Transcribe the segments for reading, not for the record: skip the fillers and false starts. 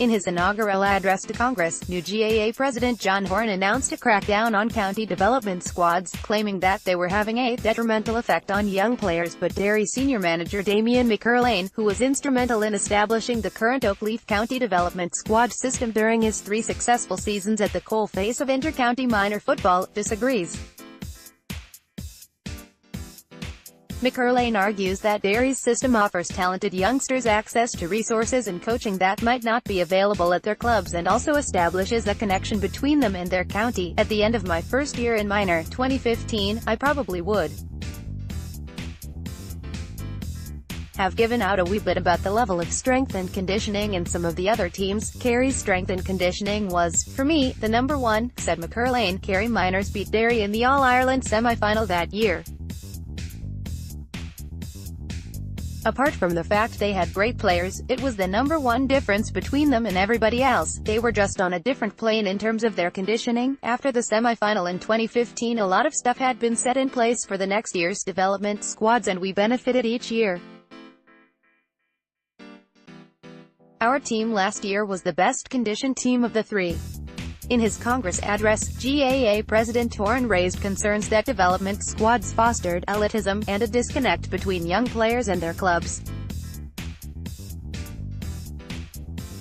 In his inaugural address to Congress, new GAA President John Horan announced a crackdown on county development squads, claiming that they were having a detrimental effect on young players. But Derry senior manager Damian McErlain, who was instrumental in establishing the current Oakleaf County Development Squad system during his 3 successful seasons at the coalface of inter-county minor football, disagrees. McErlain argues that Derry's system offers talented youngsters access to resources and coaching that might not be available at their clubs, and also establishes a connection between them and their county. At the end of my first year in minor, 2015, I probably would have given out a wee bit about the level of strength and conditioning in some of the other teams. Kerry's strength and conditioning was, for me, the number one, said McErlain. Kerry Miners beat Derry in the All-Ireland semi-final that year. Apart from the fact they had great players, it was the number one difference between them and everybody else. They were just on a different plane in terms of their conditioning. After the semi-final in 2015, a lot of stuff had been set in place for the next year's development squads, and we benefited each year. Our team last year was the best conditioned team of the 3. In his Congress address, GAA President Horan raised concerns that development squads fostered elitism and a disconnect between young players and their clubs.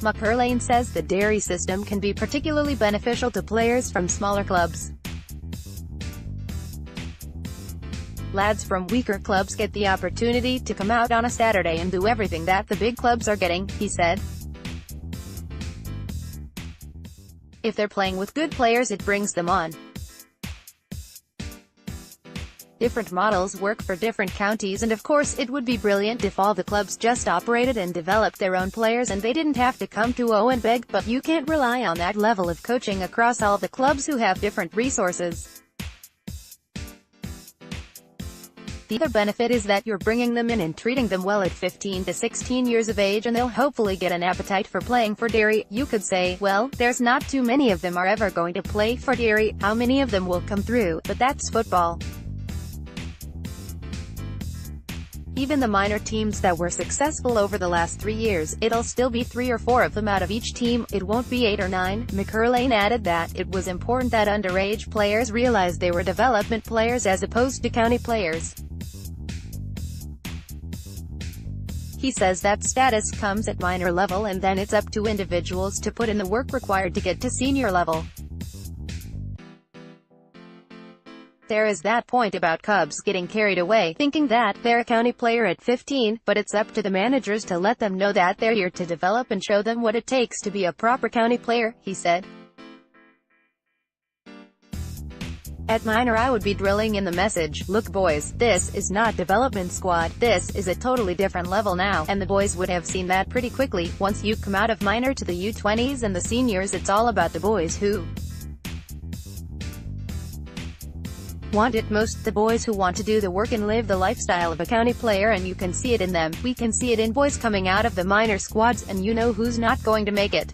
McErlain says the Derry system can be particularly beneficial to players from smaller clubs. Lads from weaker clubs get the opportunity to come out on a Saturday and do everything that the big clubs are getting, he said. If they're playing with good players, it brings them on. Different models work for different counties, and of course it would be brilliant if all the clubs just operated and developed their own players and they didn't have to come to and beg, but you can't rely on that level of coaching across all the clubs who have different resources. The other benefit is that you're bringing them in and treating them well at 15 to 16 years of age, and they'll hopefully get an appetite for playing for Derry. You could say, well, there's not too many of them are ever going to play for Derry, how many of them will come through? But that's football. Even the minor teams that were successful over the last 3 years, it'll still be 3 or 4 of them out of each team, it won't be 8 or 9. McErlain added that it was important that underage players realized they were development players as opposed to county players. He says that status comes at minor level, and then it's up to individuals to put in the work required to get to senior level. There is that point about Cubs getting carried away, thinking that they're a county player at 15, but it's up to the managers to let them know that they're here to develop and show them what it takes to be a proper county player, he said. At minor, I would be drilling in the message, look boys, this is not development squad, this is a totally different level now, and the boys would have seen that pretty quickly. Once you come out of minor to the U20s and the seniors, it's all about the boys who want it most, the boys who want to do the work and live the lifestyle of a county player, and you can see it in them. We can see it in boys coming out of the minor squads, and you know who's not going to make it.